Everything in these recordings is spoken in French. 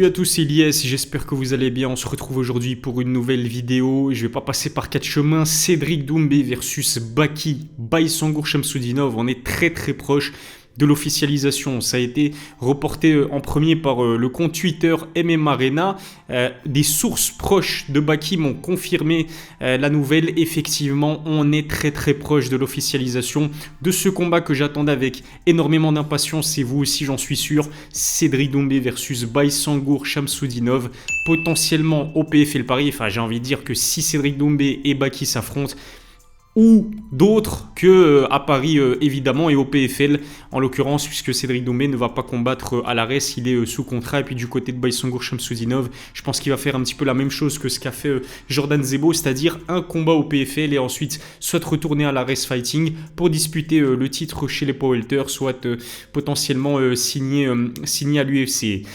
Salut à tous, c'est Elias, j'espère que vous allez bien. On se retrouve aujourd'hui pour une nouvelle vidéo. Je vais pas passer par quatre chemins. Cédric Doumbé versus Baki Baysangour Shamsudinov. On est très proche de l'officialisation. Ça a été reporté en premier par le compte Twitter MM Arena. Des sources proches de Baki m'ont confirmé la nouvelle. Effectivement, on est très proche de l'officialisation de ce combat que j'attendais avec énormément d'impatience. Et vous aussi, j'en suis sûr. Cédric Doumbé versus Baysangour Shamsudinov. Potentiellement au PFL Paris. Enfin, j'ai envie de dire que si Cédric Doumbé et Baki s'affrontent, ou d'autres que à Paris évidemment et au PFL en l'occurrence, puisque Cédric Doumbé ne va pas combattre à l'ARES, il est sous contrat. Et puis du côté de Baysangour Shamsudinov, je pense qu'il va faire un petit peu la même chose que ce qu'a fait Jordan Zebo, c'est-à-dire un combat au PFL et ensuite soit retourner à l'ARES Fighting pour disputer le titre chez les powerlifters, soit potentiellement signer à l'UFC.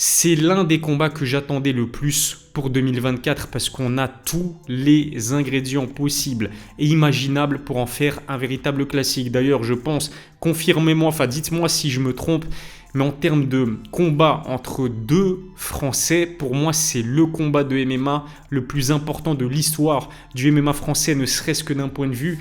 C'est l'un des combats que j'attendais le plus pour 2024 parce qu'on a tous les ingrédients possibles et imaginables pour en faire un véritable classique. D'ailleurs, je pense, confirmez-moi, enfin dites-moi si je me trompe, mais en termes de combat entre deux Français, pour moi, c'est le combat de MMA le plus important de l'histoire du MMA français, ne serait-ce que d'un point de vue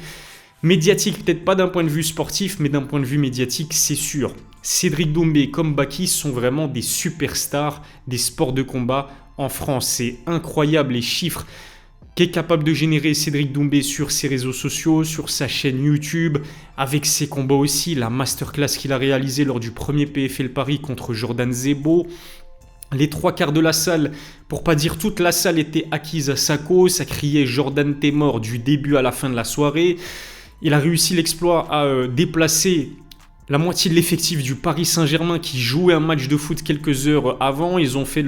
médiatique, peut-être pas d'un point de vue sportif, mais d'un point de vue médiatique, c'est sûr. Cédric Doumbé comme Baki sont vraiment des superstars des sports de combat en France. C'est incroyable les chiffres qu'est capable de générer Cédric Doumbé sur ses réseaux sociaux, sur sa chaîne YouTube, avec ses combats aussi, la masterclass qu'il a réalisée lors du premier PFL Paris contre Jordan Zebo. Les trois quarts de la salle, pour pas dire toute la salle, était acquise à sa cause. Ça criait Jordan t'es mort du début à la fin de la soirée. Il a réussi l'exploit à déplacer la moitié de l'effectif du Paris Saint-Germain qui jouait un match de foot quelques heures avant. Ils ont fait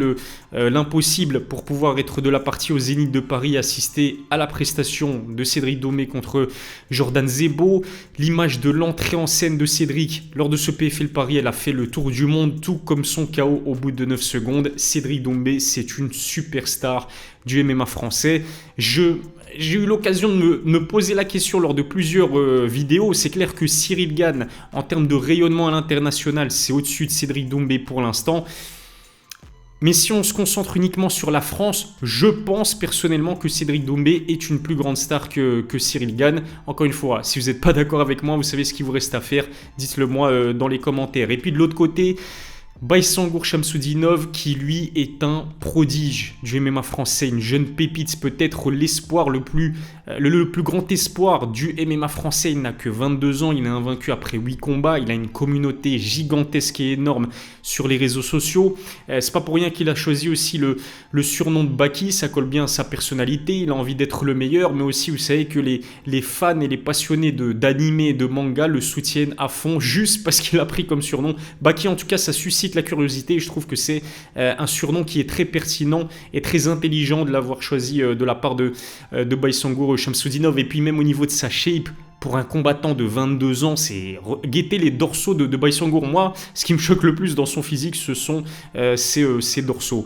l'impossible pour pouvoir être de la partie au Zénith de Paris, assister à la prestation de Cédric Doumbé contre Jordan Zebo. L'image de l'entrée en scène de Cédric lors de ce PFL Paris, elle a fait le tour du monde, tout comme son KO au bout de 9 secondes. Cédric Doumbé, c'est une superstar du MMA français. J'ai eu l'occasion de me poser la question lors de plusieurs vidéos. C'est clair que Cyril Gane, en termes de rayonnement à l'international, c'est au-dessus de Cédric Doumbé pour l'instant. Mais si on se concentre uniquement sur la France, je pense personnellement que Cédric Doumbé est une plus grande star que Cyril Gane. Encore une fois, si vous n'êtes pas d'accord avec moi, vous savez ce qu'il vous reste à faire. Dites-le moi dans les commentaires. Et puis de l'autre côté, Baysangour Shamsudinov qui lui est un prodige du MMA français, une jeune pépite, peut-être l'espoir le plus grand espoir du MMA français. Il n'a que 22 ans, il est invaincu après 8 combats, il a une communauté gigantesque et énorme sur les réseaux sociaux. C'est pas pour rien qu'il a choisi aussi le surnom de Baki, ça colle bien à sa personnalité, il a envie d'être le meilleur, mais aussi vous savez que les fans et les passionnés d'anime et de manga le soutiennent à fond juste parce qu'il a pris comme surnom Baki. En tout cas, ça suscite la curiosité et je trouve que c'est un surnom qui est très pertinent et très intelligent de l'avoir choisi de la part de Baysangour Shamsudinov. Et puis même au niveau de sa shape, pour un combattant de 22 ans, c'est guetter les dorsaux de Baysangour. Moi, ce qui me choque le plus dans son physique, ce sont ses dorsaux.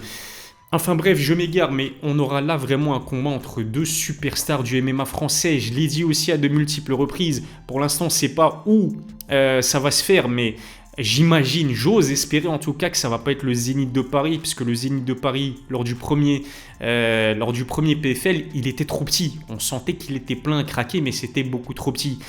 Enfin bref, je m'égare, mais on aura là vraiment un combat entre deux superstars du MMA français. Je l'ai dit aussi à de multiples reprises. Pour l'instant, c'est pas où ça va se faire, mais j'imagine, j'ose espérer en tout cas que ça va pas être le Zénith de Paris, puisque le Zénith de Paris, lors du premier PFL, il était trop petit. On sentait qu'il était plein à craquer, mais c'était beaucoup trop petit.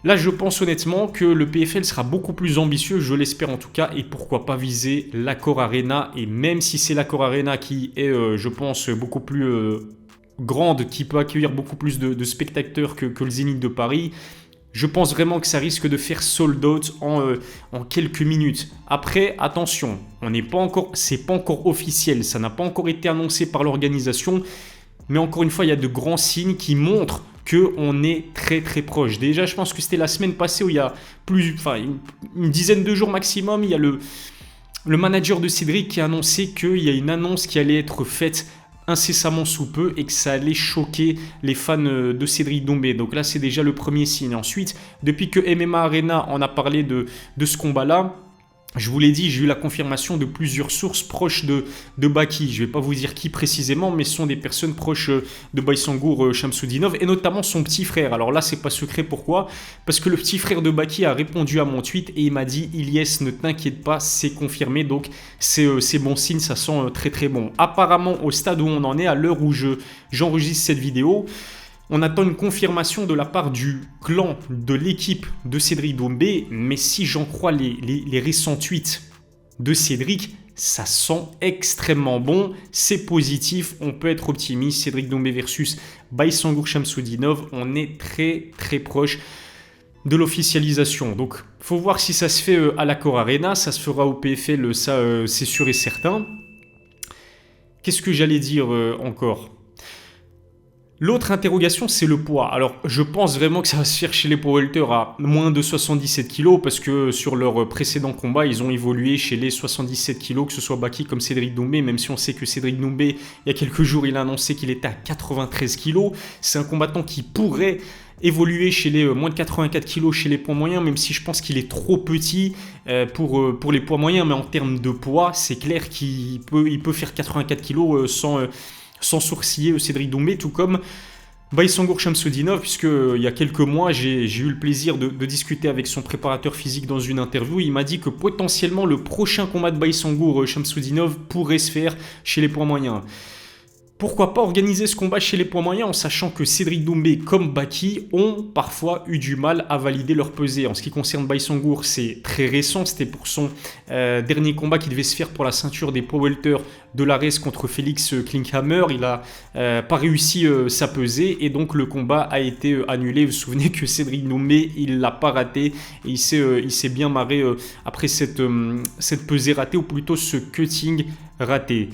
Là, je pense honnêtement que le PFL sera beaucoup plus ambitieux, je l'espère en tout cas, et pourquoi pas viser l'Accor Arena. Et même si c'est l'Accor Arena qui est, je pense, beaucoup plus grande, qui peut accueillir beaucoup plus de spectateurs que le Zénith de Paris, je pense vraiment que ça risque de faire sold out en quelques minutes. Après, attention, c'est pas encore officiel, ça n'a pas encore été annoncé par l'organisation, mais encore une fois, il y a de grands signes qui montrent qu'on est très proche. Déjà, je pense que c'était la semaine passée où il y a une dizaine de jours maximum, il y a le manager de Cédric qui a annoncé qu'il y a une annonce qui allait être faite incessamment sous peu et que ça allait choquer les fans de Cédric Doumbé. Donc là, c'est déjà le premier signe. Ensuite, depuis que MMA Arena en a parlé de ce combat-là, Je vous l'ai dit, j'ai eu la confirmation de plusieurs sources proches de Baki. Je ne vais pas vous dire qui précisément, mais ce sont des personnes proches de Baysangour Shamsudinov et notamment son petit frère. Alors là, c'est pas secret. Pourquoi? Parce que le petit frère de Baki a répondu à mon tweet et il m'a dit: Ilyes, ne t'inquiète pas, c'est confirmé. Donc c'est bon signe, ça sent très très bon. Apparemment, au stade où on en est, à l'heure où j'enregistre cette vidéo, on attend une confirmation de la part du clan de l'équipe de Cédric Doumbé, mais si j'en crois les récents tweets de Cédric, ça sent extrêmement bon, c'est positif, on peut être optimiste. Cédric Doumbé versus Baysangour Shamsudinov, on est très très proche de l'officialisation. Donc faut voir si ça se fait à l'Accor Arena, ça se fera au PFL, ça c'est sûr et certain. Qu'est-ce que j'allais dire encore ? L'autre interrogation, c'est le poids. Alors, je pense vraiment que ça va se faire chez les powerlifters à moins de 77 kg parce que sur leur précédent combat, ils ont évolué chez les 77 kg, que ce soit Baki comme Cédric Doumbé, même si on sait que Cédric Doumbé, il y a quelques jours, il a annoncé qu'il était à 93 kg. C'est un combattant qui pourrait évoluer chez les moins de 84 kg chez les poids moyens, même si je pense qu'il est trop petit pour les poids moyens. Mais en termes de poids, c'est clair qu'il peut faire 84 kg sans sourciller Cédric Doumbé, tout comme Baysangour Shamsudinov, puisque il y a quelques mois, j'ai eu le plaisir de discuter avec son préparateur physique dans une interview. Il m'a dit que potentiellement le prochain combat de Baysangour Shamsudinov pourrait se faire chez les poids moyens. Pourquoi pas organiser ce combat chez les poids moyens en sachant que Cédric Doumbé comme Baki ont parfois eu du mal à valider leur pesée. En ce qui concerne Baysangour, c'est très récent. C'était pour son dernier combat qui devait se faire pour la ceinture des powerlifters de l'Ares contre Félix Klinkhammer. Il n'a pas réussi sa pesée et donc le combat a été annulé. Vous vous souvenez que Cédric Doumbé, il l'a pas raté et il s'est bien marré après cette pesée ratée, ou plutôt ce cutting raté.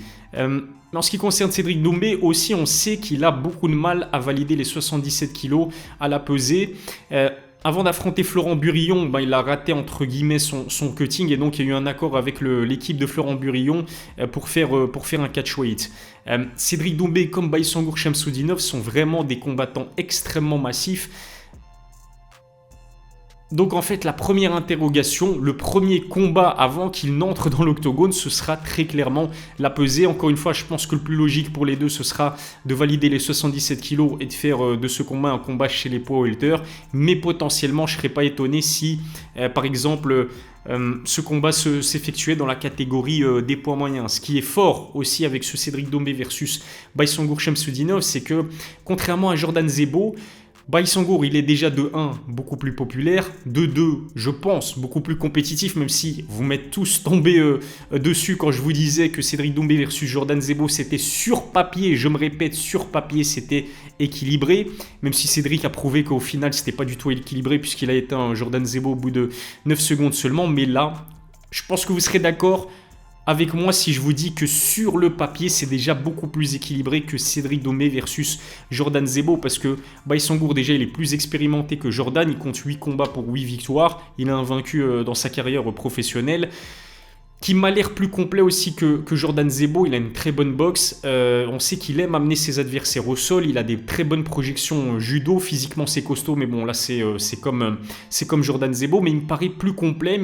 En ce qui concerne Cédric Doumbé aussi, on sait qu'il a beaucoup de mal à valider les 77 kg à la pesée. Avant d'affronter Florent Burillon, il a raté entre guillemets son cutting et donc il y a eu un accord avec l'équipe de Florent Burillon pour faire un catchweight. Cédric Doumbé comme Baysangour Shamsudinov sont vraiment des combattants extrêmement massifs. Donc en fait, la première interrogation, le premier combat avant qu'il n'entre dans l'octogone, ce sera très clairement la pesée. Encore une fois, je pense que le plus logique pour les deux, ce sera de valider les 77 kg et de faire de ce combat un combat chez les poids welter. Mais potentiellement, je ne serais pas étonné si, par exemple, ce combat s'effectuait dans la catégorie des poids moyens. Ce qui est fort aussi avec ce Cédric Doumbé versus Baysangour Shamsudinov, c'est que contrairement à Jordan Zebo, Baysangour, il est déjà de 1 beaucoup plus populaire, de 2, je pense, beaucoup plus compétitif, même si vous m'êtes tous tombés dessus quand je vous disais que Cédric Doumbé versus Jordan Zebo, c'était sur papier, je me répète, sur papier, c'était équilibré, même si Cédric a prouvé qu'au final, c'était pas du tout équilibré puisqu'il a éteint Jordan Zebo au bout de 9 secondes seulement, mais là, je pense que vous serez d'accord avec moi si je vous dis que sur le papier, c'est déjà beaucoup plus équilibré que Cédric Doumbé versus Jordan Zebo, parce que Baysangour, déjà, il est plus expérimenté que Jordan. Il compte 8 combats pour 8 victoires. Il a un vaincu dans sa carrière professionnelle, qui m'a l'air plus complet aussi que Jordan Zebo. Il a une très bonne boxe. On sait qu'il aime amener ses adversaires au sol. Il a des très bonnes projections judo. Physiquement, c'est costaud, mais bon, là, c'est comme Jordan Zebo. Mais il me paraît plus complet. Il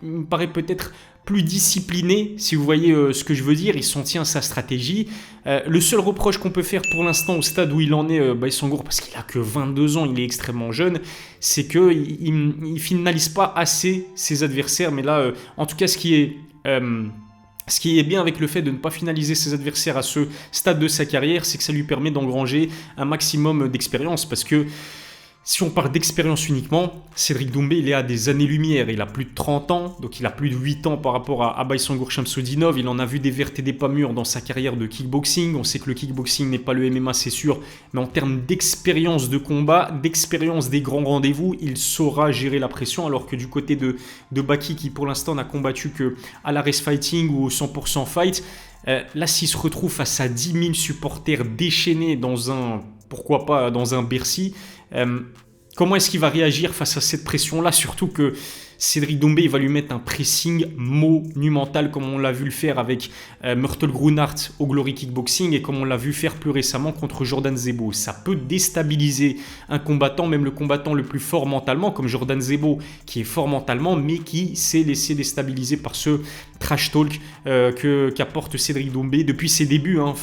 me paraît peut-être plus discipliné, si vous voyez ce que je veux dire. Il s'en tient à sa stratégie. Le seul reproche qu'on peut faire pour l'instant au stade où il en est, Baysangour, parce qu'il a que 22 ans, il est extrêmement jeune, c'est qu'il ne finalise pas assez ses adversaires. Mais là, en tout cas, ce qui est bien avec le fait de ne pas finaliser ses adversaires à ce stade de sa carrière, c'est que ça lui permet d'engranger un maximum d'expérience. Parce que si on parle d'expérience uniquement, Cédric Doumbé, il est à des années-lumière. Il a plus de 30 ans, donc il a plus de 8 ans par rapport à Baysangour Shamsudinov. Il en a vu des vertes et des pas mûres dans sa carrière de kickboxing. On sait que le kickboxing n'est pas le MMA, c'est sûr. Mais en termes d'expérience de combat, d'expérience des grands rendez-vous, il saura gérer la pression. Alors que du côté de Baki, qui pour l'instant n'a combattu qu'à l'Ares Fighting ou au 100% Fight, là, s'il se retrouve face à 10 000 supporters déchaînés pourquoi pas dans un Bercy, comment est-ce qu'il va réagir face à cette pression-là? Surtout que Cédric Doumbé, il va lui mettre un pressing monumental comme on l'a vu le faire avec Myrtle Grunart au Glory Kickboxing et comme on l'a vu faire plus récemment contre Jordan Zebo. Ça peut déstabiliser un combattant, même le combattant le plus fort mentalement, comme Jordan Zebo, qui est fort mentalement, mais qui s'est laissé déstabiliser par ce trash talk qu'apporte Cédric Doumbé depuis ses débuts. En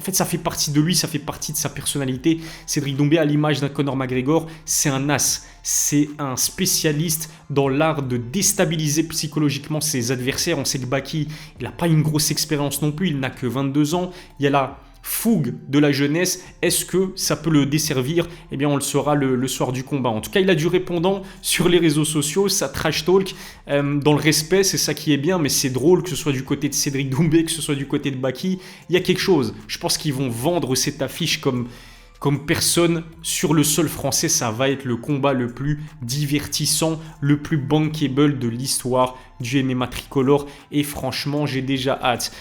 fait, ça fait partie de lui, ça fait partie de sa personnalité. Cédric Doumbé, à l'image d'un Conor McGregor, c'est un as. C'est un spécialiste dans l'art de déstabiliser psychologiquement ses adversaires. On sait que Baki, il n'a pas une grosse expérience non plus, il n'a que 22 ans. Il y a la fougue de la jeunesse. Est-ce que ça peut le desservir? Eh bien, on le saura le soir du combat. En tout cas, il a du répondant sur les réseaux sociaux, ça trash talk dans le respect, c'est ça qui est bien, mais c'est drôle que ce soit du côté de Cédric Doumbé, que ce soit du côté de Baki. Il y a quelque chose. Je pense qu'ils vont vendre cette affiche comme personne sur le sol français. Ça va être le combat le plus divertissant, le plus bankable de l'histoire du MMA tricolore. Et franchement, j'ai déjà hâte.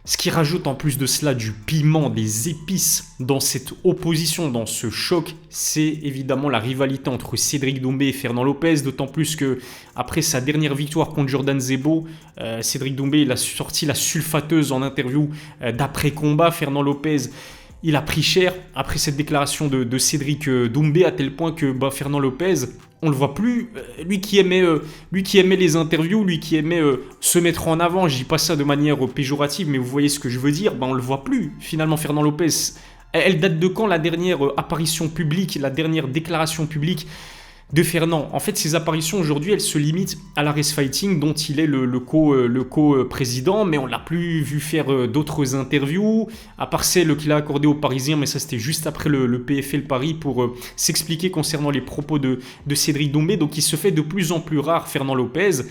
Ce qui rajoute en plus de cela du piment, des épices dans cette opposition, dans ce choc, c'est évidemment la rivalité entre Cédric Doumbé et Fernand Lopez. D'autant plus que après sa dernière victoire contre Jordan Zebo, Cédric Doumbé il a sorti la sulfateuse en interview d'après-combat. Fernand Lopez, il a pris cher après cette déclaration de Cédric Doumbé, à tel point que Fernand Lopez, on ne le voit plus. Lui qui aimait les interviews, lui qui aimait se mettre en avant, je ne dis pas ça de manière péjorative, mais vous voyez ce que je veux dire, on ne le voit plus. Finalement, Fernand Lopez, elle date de quand la dernière apparition publique, la dernière déclaration publique de Fernand? En fait, ses apparitions aujourd'hui, elles se limitent à la Race Fighting, dont il est le co-président, mais on ne l'a plus vu faire d'autres interviews, à part celle qu'il a accordée aux Parisiens, mais ça c'était juste après le PFL Paris pour s'expliquer concernant les propos de Cédric Doumbé. Donc il se fait de plus en plus rare, Fernand Lopez.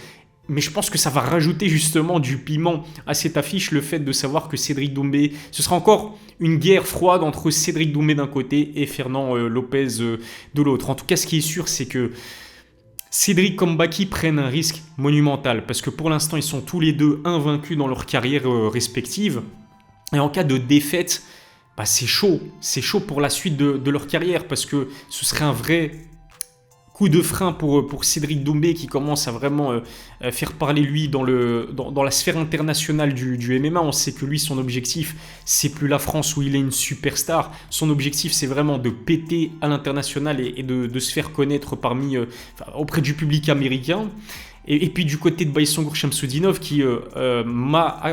Mais je pense que ça va rajouter justement du piment à cette affiche, le fait de savoir que Cédric Doumbé, ce sera encore une guerre froide entre Cédric Doumbé d'un côté et Fernand Lopez de l'autre. En tout cas, ce qui est sûr, c'est que Cédric comme Baki prennent un risque monumental, parce que pour l'instant, ils sont tous les deux invaincus dans leur carrière respective. Et en cas de défaite, c'est chaud pour la suite de leur carrière, parce que ce serait un vrai coup de frein pour Cédric Doumbé, qui commence à vraiment faire parler lui dans la sphère internationale du MMA. On sait que lui, son objectif, c'est plus la France où il est une superstar. Son objectif, c'est vraiment de péter à l'international et de se faire connaître auprès du public américain. Et puis du côté de Baïsangour Shamsudinov, qui m'a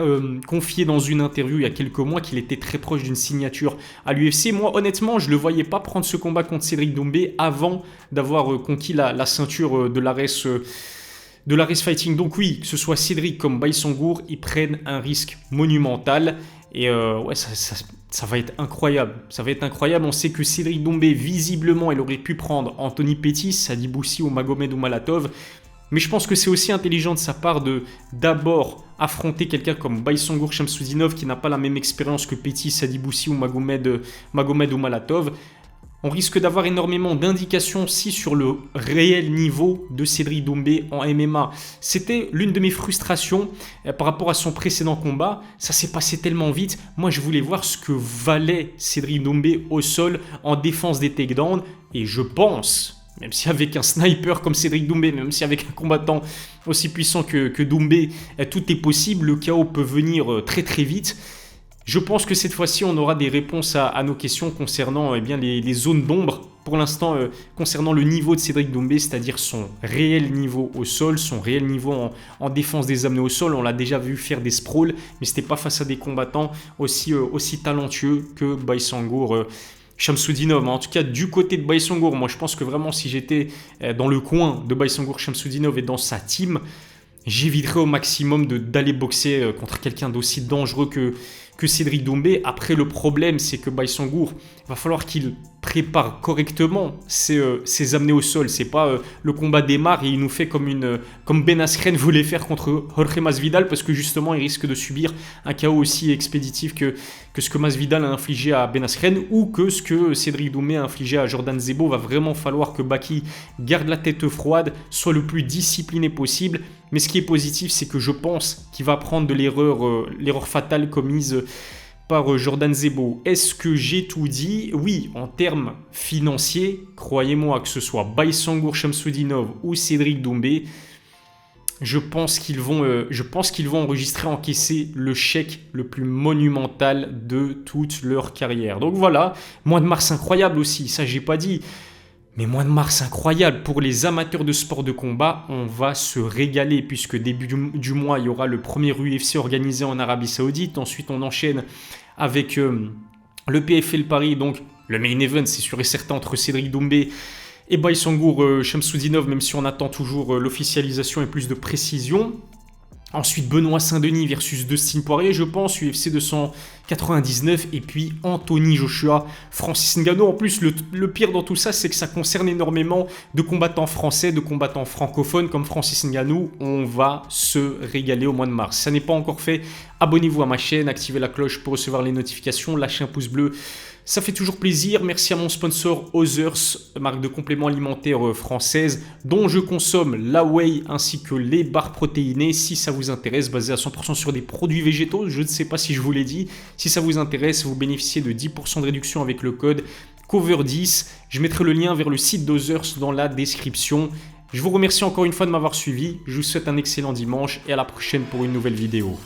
confié dans une interview il y a quelques mois qu'il était très proche d'une signature à l'UFC. Moi, honnêtement, je ne le voyais pas prendre ce combat contre Cédric Doumbé avant d'avoir conquis la ceinture de la Race Fighting. Donc oui, que ce soit Cédric comme Baïsangour, ils prennent un risque monumental. Et ça va être incroyable. Ça va être incroyable. On sait que Cédric Doumbé, visiblement, il aurait pu prendre Anthony Pettis, Sadi Boussi ou Magomed Oumalatov. Mais je pense que c'est aussi intelligent de sa part de d'abord affronter quelqu'un comme Baïsangour Shamsudinov, qui n'a pas la même expérience que Pettis, Sadi Boussi ou Magomed Oumalatov. On risque d'avoir énormément d'indications aussi sur le réel niveau de Cédric Doumbé en MMA. C'était l'une de mes frustrations par rapport à son précédent combat. Ça s'est passé tellement vite. Moi, je voulais voir ce que valait Cédric Doumbé au sol en défense des takedowns. Et je pense, même si avec un sniper comme Cédric Doumbé, même si avec un combattant aussi puissant que Doumbé, tout est possible, le chaos peut venir très très vite. Je pense que cette fois-ci, on aura des réponses à nos questions concernant les zones d'ombre. Pour l'instant, concernant le niveau de Cédric Doumbé, c'est-à-dire son réel niveau au sol, son réel niveau en défense des amenés au sol. On l'a déjà vu faire des sprawls, mais ce n'était pas face à des combattants aussi talentueux que Baïsangour Shamsudinov. En tout cas, du côté de Baïsangour, moi je pense que vraiment si j'étais dans le coin de Baïsangour Shamsudinov et dans sa team, j'éviterais au maximum d'aller boxer contre quelqu'un d'aussi dangereux que Cédric Doumbé. Après, le problème, c'est que Baïsangour, il va falloir qu'il prépare correctement ses amenés au sol. C'est pas le combat démarre et il nous fait comme Ben Askren voulait faire contre Jorge Masvidal, parce que justement, il risque de subir un KO aussi expéditif que ce que Masvidal a infligé à Ben Askren, ou que ce que Cédric Doumbé a infligé à Jordan Zebo. Va vraiment falloir que Baki garde la tête froide, soit le plus discipliné possible. Mais ce qui est positif, c'est que je pense qu'il va apprendre de l'erreur fatale commise par Jordan Zebo. Est-ce que j'ai tout dit? Oui, en termes financiers, croyez-moi, que ce soit Baïsangour Shamsudinov ou Cédric Doumbé, je pense qu'ils vont enregistrer, encaisser le chèque le plus monumental de toute leur carrière. Donc voilà, mois de mars incroyable aussi, ça j'ai pas dit. Mais mois de mars incroyable pour les amateurs de sport de combat, on va se régaler puisque début du mois, il y aura le premier UFC organisé en Arabie Saoudite. Ensuite, on enchaîne avec le PFL Paris, donc le main event, c'est sûr et certain entre Cédric Doumbé et Baïsangour Shamsudinov, même si on attend toujours l'officialisation et plus de précision. Ensuite, Benoît Saint-Denis versus Dustin Poirier, je pense, UFC 299. Et puis Anthony Joshua, Francis Ngannou. En plus, le pire dans tout ça, c'est que ça concerne énormément de combattants français, de combattants francophones comme Francis Ngannou. On va se régaler au mois de mars. Si ça n'est pas encore fait, abonnez-vous à ma chaîne, activez la cloche pour recevoir les notifications, lâchez un pouce bleu. Ça fait toujours plaisir. Merci à mon sponsor Others, marque de compléments alimentaires française, dont je consomme la whey ainsi que les barres protéinées. Si ça vous intéresse, basé à 100% sur des produits végétaux, je ne sais pas si je vous l'ai dit. Si ça vous intéresse, vous bénéficiez de 10% de réduction avec le code COVER10. Je mettrai le lien vers le site d'Others dans la description. Je vous remercie encore une fois de m'avoir suivi. Je vous souhaite un excellent dimanche et à la prochaine pour une nouvelle vidéo.